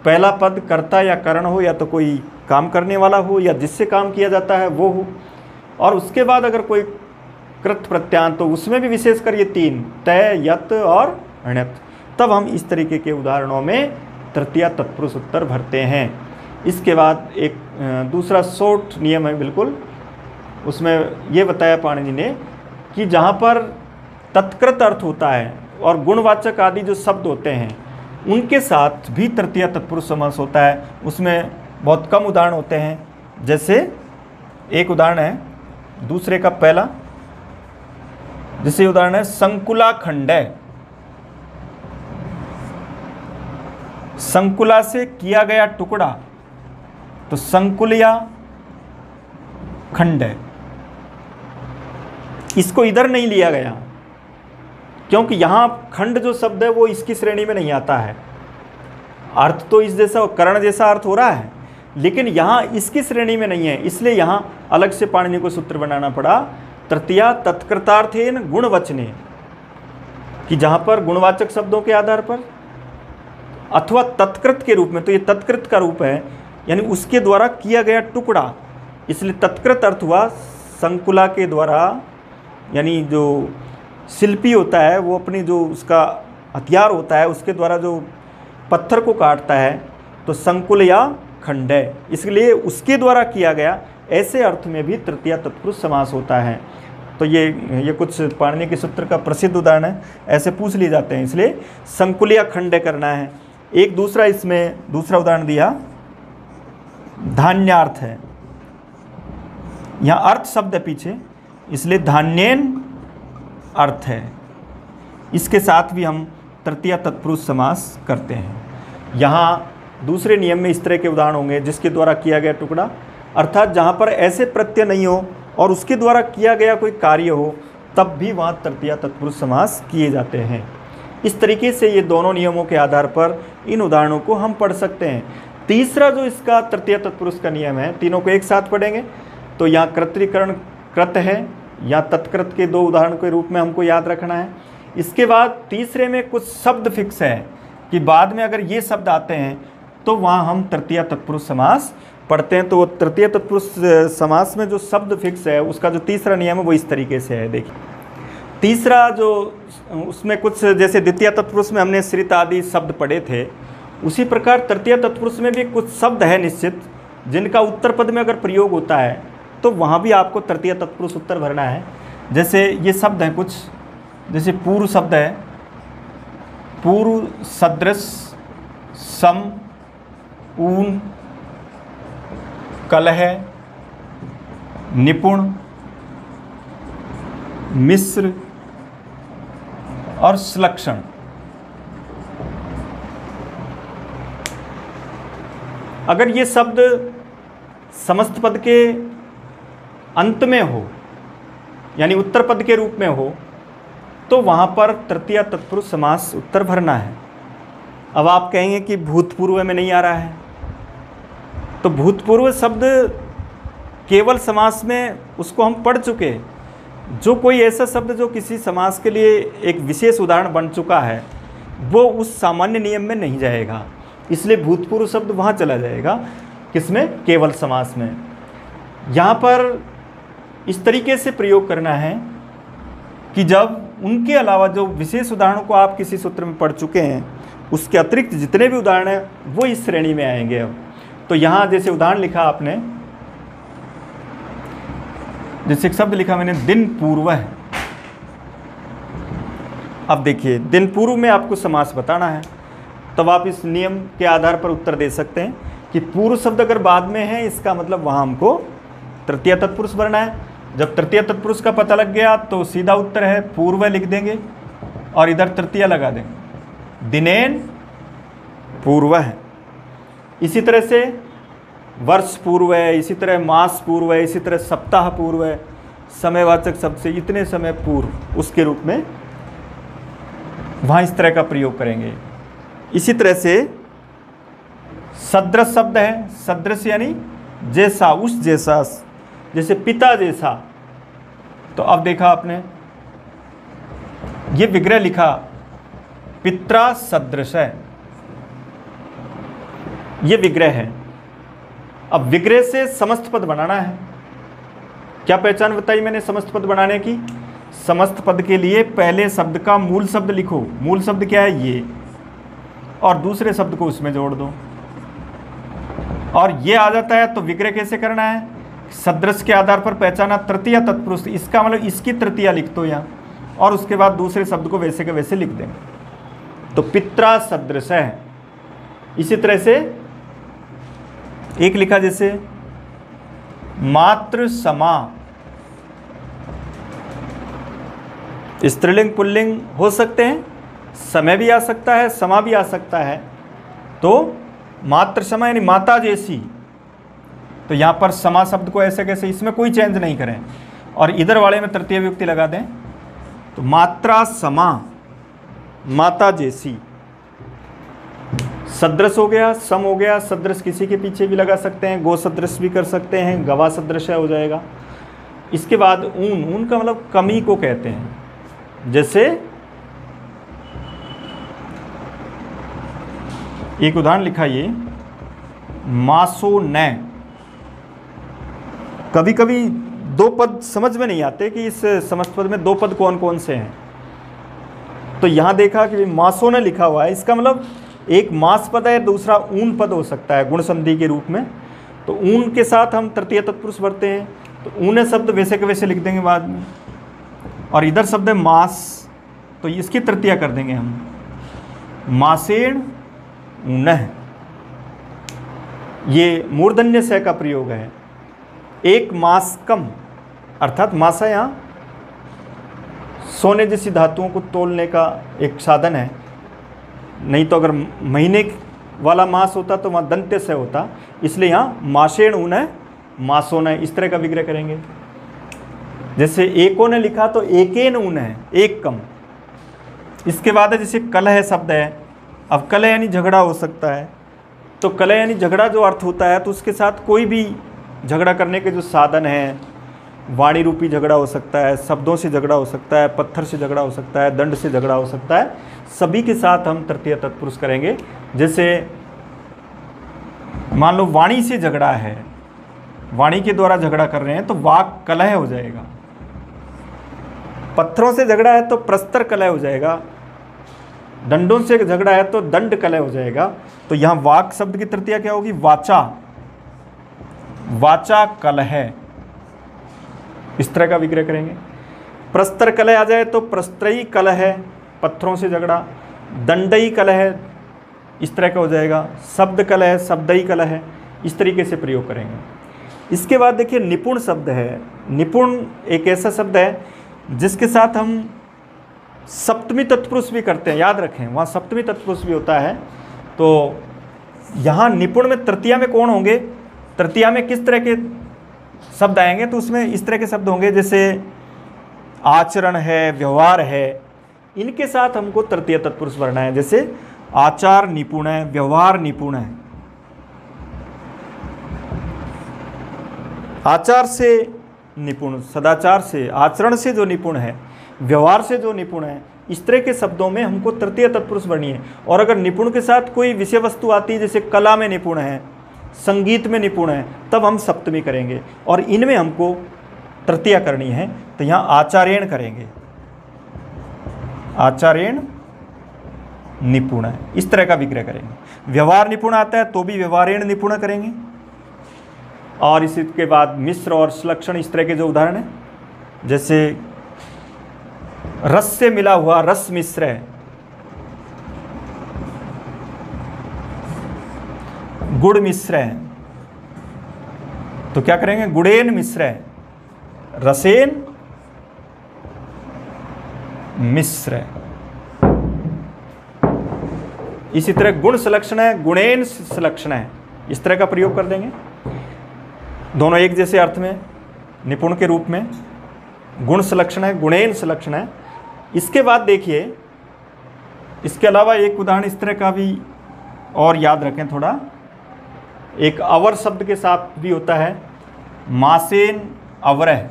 पहला पद कर्ता या करण हो, या तो कोई काम करने वाला हो, या जिससे काम किया जाता है वो हो, और उसके बाद अगर कोई कृत प्रत्यांत तो उसमें भी विशेषकर ये तीन तय, यत और ण्यत, तब हम इस तरीके के उदाहरणों में तृतीय तत्पुरुष उत्तर भरते हैं। इसके बाद एक दूसरा शॉर्ट नियम है बिल्कुल, उसमें ये बताया पाणिनि ने कि जहाँ पर तत्कृत अर्थ होता है और गुणवाचक आदि जो शब्द होते हैं उनके साथ भी तृतीय तत्पुरुष समास होता है। उसमें बहुत कम उदाहरण होते हैं। जैसे एक उदाहरण है दूसरे का पहला, जैसे उदाहरण है संकुला खंडय। संकुला से किया गया टुकड़ा तो संकुलिया खंडय। इसको इधर नहीं लिया गया क्योंकि यहां खंड जो शब्द है वो इसकी श्रेणी में नहीं आता है। अर्थ तो इस जैसा कर्ण जैसा अर्थ हो रहा है, लेकिन यहाँ इसकी श्रेणी में नहीं है, इसलिए यहाँ अलग से पाणिनि को सूत्र बनाना पड़ा तृतीया तत्कृतार्थेन गुणवचने, कि जहाँ पर गुणवाचक शब्दों के आधार पर अथवा तत्कृत के रूप में, तो ये तत्कृत का रूप है यानी उसके द्वारा किया गया टुकड़ा, इसलिए तत्कृत अर्थ हुआ संकुला के द्वारा, यानी जो शिल्पी होता है वो अपनी जो उसका हथियार होता है उसके द्वारा जो पत्थर को काटता है तो संकुल या खंड है, इसलिए उसके द्वारा किया गया, ऐसे अर्थ में भी तृतीय तत्पुरुष समास होता है। तो ये कुछ पाणिनि के सूत्र का प्रसिद्ध उदाहरण है, ऐसे पूछ लिए जाते हैं, इसलिए संकुलिया खंड करना है। एक दूसरा इसमें दूसरा उदाहरण दिया धान्यार्थ है, यहाँ अर्थ शब्द है पीछे इसलिए धान्येन अर्थ है, इसके साथ भी हम तृतीय तत्पुरुष समास करते हैं। यहाँ दूसरे नियम में इस तरह के उदाहरण होंगे जिसके द्वारा किया गया टुकड़ा, अर्थात जहाँ पर ऐसे प्रत्यय नहीं हो और उसके द्वारा किया गया कोई कार्य हो तब भी वहाँ तृतीय तत्पुरुष समास किए जाते हैं। इस तरीके से ये दोनों नियमों के आधार पर इन उदाहरणों को हम पढ़ सकते हैं। तीसरा जो इसका तृतीय तत्पुरुष का नियम है, तीनों को एक साथ पढ़ेंगे तो यहाँ कर्तृकरण कृत है या तत्कृत के दो उदाहरण के रूप में हमको याद रखना है। इसके बाद तीसरे में कुछ शब्द फिक्स है कि बाद में अगर ये शब्द आते हैं तो वहाँ हम तृतीय तत्पुरुष समास पढ़ते हैं। तो वो तृतीय तत्पुरुष समास में जो शब्द फिक्स है उसका जो तीसरा नियम है वो इस तरीके से है। देखिए तीसरा जो उसमें कुछ जैसे द्वितीय तत्पुरुष में हमने श्रित आदि शब्द पढ़े थे, उसी प्रकार तृतीय तत्पुरुष में भी कुछ शब्द है निश्चित जिनका उत्तर पद में अगर प्रयोग होता है तो वहाँ भी आपको तृतीय तत्पुरुष उत्तर भरना है। जैसे ये शब्द हैं कुछ, जैसे पूर्व शब्द है, पूर्व सदृश सम ऊन कलह निपुण मिश्र और श्लक्षण। अगर ये शब्द समस्त पद के अंत में हो यानी उत्तर पद के रूप में हो तो वहाँ पर तृतीय तत्पुरुष समास उत्तर भरना है। अब आप कहेंगे कि भूतपूर्व में नहीं आ रहा है, तो भूतपूर्व शब्द केवल समास में उसको हम पढ़ चुके। जो कोई ऐसा शब्द जो किसी समास के लिए एक विशेष उदाहरण बन चुका है वो उस सामान्य नियम में नहीं जाएगा, इसलिए भूतपूर्व शब्द वहाँ चला जाएगा। किसमें? केवल समास में। यहाँ पर इस तरीके से प्रयोग करना है कि जब उनके अलावा जो विशेष उदाहरणों को आप किसी सूत्र में पढ़ चुके हैं उसके अतिरिक्त जितने भी उदाहरण हैं वो इस श्रेणी में आएंगे। अब तो यहाँ जैसे उदाहरण लिखा आपने, जैसे एक शब्द लिखा मैंने दिन पूर्व है। अब देखिए दिन पूर्व में आपको समास बताना है, तब आप इस नियम के आधार पर उत्तर दे सकते हैं कि पूर्व शब्द अगर बाद में है इसका मतलब वहाँ हमको तृतीय तत्पुरुष भरना है। जब तृतीय तत्पुरुष का पता लग गया तो सीधा उत्तर है पूर्व लिख देंगे और इधर तृतीय लगा देंगे, दिनेन पूर्व है। इसी तरह से वर्ष पूर्व है, इसी तरह मास पूर्व है, इसी तरह सप्ताह पूर्व है, समयवाचक शब्द से इतने समय पूर्व उसके रूप में वहाँ इस तरह का प्रयोग करेंगे। इसी तरह से सदृश शब्द है, सदृश यानी जैसा, उस जैसा, जैसे पिता जैसा। तो अब देखा आपने ये विग्रह लिखा पित्रा सदृश है, ये विग्रह है। अब विग्रह से समस्त पद बनाना है। क्या पहचान बताई मैंने समस्त पद बनाने की? समस्त पद के लिए पहले शब्द का मूल शब्द लिखो। मूल शब्द क्या है? ये, और दूसरे शब्द को उसमें जोड़ दो और ये आ जाता है। तो विग्रह कैसे करना है? सदृश के आधार पर पहचाना तृतीय तत्पुरुष, इसका मतलब इसकी तृतीया लिख दो यहाँ, और उसके बाद दूसरे शब्द को वैसे के वैसे लिख देंगे। तो पित्रा सदृश है। इसी तरह से एक लिखा जैसे मातृ समा, स्त्रीलिंग पुल्लिंग हो सकते हैं, समय भी आ सकता है, समा भी आ सकता है। तो मातृ समा यानी माता जैसी। तो यहाँ पर समा शब्द को ऐसे कैसे, इसमें कोई चेंज नहीं करें और इधर वाले में तृतीय विभक्ति लगा दें। तो मात्रा समा, माता जैसी। सदृश हो गया, सम हो गया। सदृश किसी के पीछे भी लगा सकते हैं, गो सदृश भी कर सकते हैं, गवा सदृश हो जाएगा। इसके बाद ऊन, ऊन का मतलब कमी को कहते हैं। जैसे एक उदाहरण लिखा ये मासो न। कभी कभी दो पद समझ में नहीं आते कि इस समस्त पद में दो पद कौन कौन से हैं। तो यहाँ देखा कि मासो न लिखा हुआ है, इसका मतलब एक मास पद है, दूसरा ऊन पद हो सकता है गुण संधि के रूप में। तो ऊन के साथ हम तृतीय तत्पुरुष भरते हैं, तो ऊन शब्द वैसे के वैसे लिख देंगे बाद में। और इधर शब्द है मास, तो इसकी तृतीया कर देंगे हम, मासेण ऊनः। ये मूर्धन्य स का प्रयोग है। एक मास कम, अर्थात मासा यहाँ सोने जैसी धातुओं को तोलने का एक साधन है। नहीं तो अगर महीने वाला मास होता तो वहाँ दंत्य से होता, इसलिए यहाँ मासेण ऊनः मासोन, इस तरह का विग्रह करेंगे। जैसे एको ने लिखा तो एकेन ऊनः, एक कम। इसके बाद है जैसे कलह शब्द है। अब कलह यानी झगड़ा हो सकता है, तो कलह यानी झगड़ा जो अर्थ होता है, तो उसके साथ कोई भी झगड़ा करने के जो साधन हैं, वाणी रूपी झगड़ा हो सकता है, शब्दों से झगड़ा हो सकता है, पत्थर से झगड़ा हो सकता है, दंड से झगड़ा हो सकता है, सभी के साथ हम तृतीय तत्पुरुष करेंगे। जैसे मान लो वाणी से झगड़ा है, वाणी के द्वारा झगड़ा कर रहे हैं तो वाक कलह हो जाएगा। पत्थरों से झगड़ा है तो प्रस्तर कलह हो जाएगा, दंडों से झगड़ा है तो दंड कलह हो जाएगा। तो यहाँ वाक शब्द की तृतीया क्या होगी? वाचा, वाचा कलह, इस तरह का विग्रह करेंगे। प्रस्तर कलह आ जाए तो प्रस्त्रयी कलह, पत्थरों से झगड़ा, दंडई कलह, इस तरह का हो जाएगा। शब्द कलह, शब्दई कलह, इस तरीके से प्रयोग करेंगे। इसके बाद देखिए निपुण शब्द है। निपुण एक ऐसा शब्द है जिसके साथ हम सप्तमी तत्पुरुष भी करते हैं, याद रखें वहाँ सप्तमी तत्पुरुष भी होता है। तो यहाँ निपुण में तृतीया में कौन होंगे, तृतीया में किस तरह के शब्द आएंगे? तो उसमें इस तरह के शब्द होंगे जैसे आचरण है, व्यवहार है, इनके साथ हमको तृतीय तत्पुरुष भरना है। जैसे आचार निपुण है, व्यवहार निपुण है। आचार से निपुण, सदाचार से, आचरण से जो निपुण है, व्यवहार से जो निपुण है, इस तरह के शब्दों में हमको तृतीय तत्पुरुष भरनी है। और अगर निपुण के साथ कोई विषय वस्तु आती है, जैसे कला में निपुण है, संगीत में निपुण है, तब हम सप्तमी करेंगे। और इनमें हमको तृतीया करनी है, तो यहाँ आचार्यण करेंगे। आचार्यण निपुण है, इस तरह का विग्रह करेंगे। व्यवहार निपुण आता है तो भी व्यवहारेण निपुण करेंगे। और इसके बाद मिश्र और सुलक्षण, इस तरह के जो उदाहरण है, जैसे रस से मिला हुआ रस मिश्र है, गुड़ मिश्र है, तो क्या करेंगे, गुड़ेन मिश्र है, रसेन मिश्र है। इसी तरह गुण संलक्षण है, गुणेन संलक्षण है, इस तरह का प्रयोग कर देंगे। दोनों एक जैसे अर्थ में, निपुण के रूप में। गुण संलक्षण है, गुणेन संलक्षण है। इसके बाद देखिए, इसके अलावा एक उदाहरण इस तरह का भी और याद रखें थोड़ा, एक अवर शब्द के साथ भी होता है, मासेन अवरह,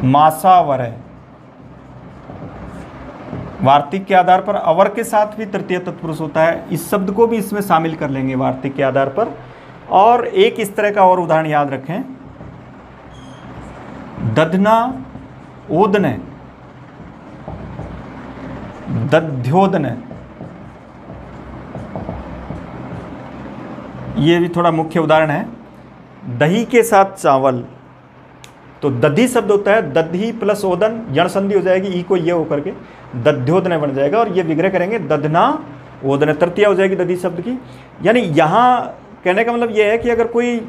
मासावरह। वार्तिक के आधार पर अवर के साथ भी तृतीय तत्पुरुष होता है, इस शब्द को भी इसमें शामिल कर लेंगे वार्तिक के आधार पर। और एक इस तरह का और उदाहरण याद रखें, दधना ओदन, दध्योदन, ये भी थोड़ा मुख्य उदाहरण है। दही के साथ चावल, तो दधी शब्द होता है, दधी प्लस ओदन, यण संधि हो जाएगी, ई को ये होकर के दध्योदन बन जाएगा। और ये विग्रह करेंगे दधना ओदन, तृतीय हो जाएगी दधी शब्द की। यानी यहाँ कहने का मतलब ये है कि अगर कोई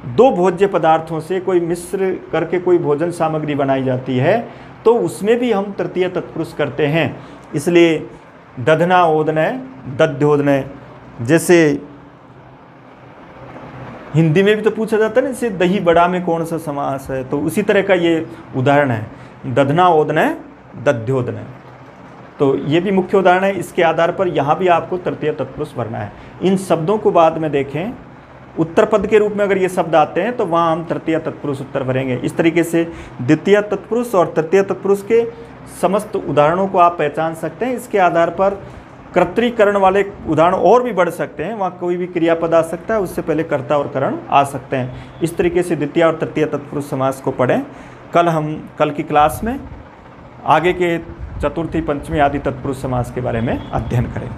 दो भोज्य पदार्थों से कोई मिश्र करके कोई भोजन सामग्री बनाई जाती है तो उसमें भी हम तृतीय तत्पुरुष करते हैं। इसलिए दधना ओदन, दध्योदन, जैसे हिंदी में भी तो पूछा जाता है ना, जैसे दही बड़ा में कौन सा समास है, तो उसी तरह का ये उदाहरण है, दधना ओदन, दध्योदन। तो ये भी मुख्य उदाहरण है। इसके आधार पर यहाँ भी आपको तृतीय तत्पुरुष भरना है। इन शब्दों को बाद में देखें, उत्तर पद के रूप में अगर ये शब्द आते हैं तो वहाँ हम तृतीय तत्पुरुष उत्तर भरेंगे। इस तरीके से द्वितीय तत्पुरुष और तृतीय तत्पुरुष के समस्त उदाहरणों को आप पहचान सकते हैं। इसके आधार पर कर्तरीकरण वाले उदाहरण और भी बढ़ सकते हैं, वहाँ कोई भी क्रियापद आ सकता है, उससे पहले कर्ता और करण आ सकते हैं। इस तरीके से द्वितीय और तृतीय तत्पुरुष समास को पढ़ें। कल की क्लास में आगे के चतुर्थी, पंचमी आदि तत्पुरुष समास के बारे में अध्ययन करें।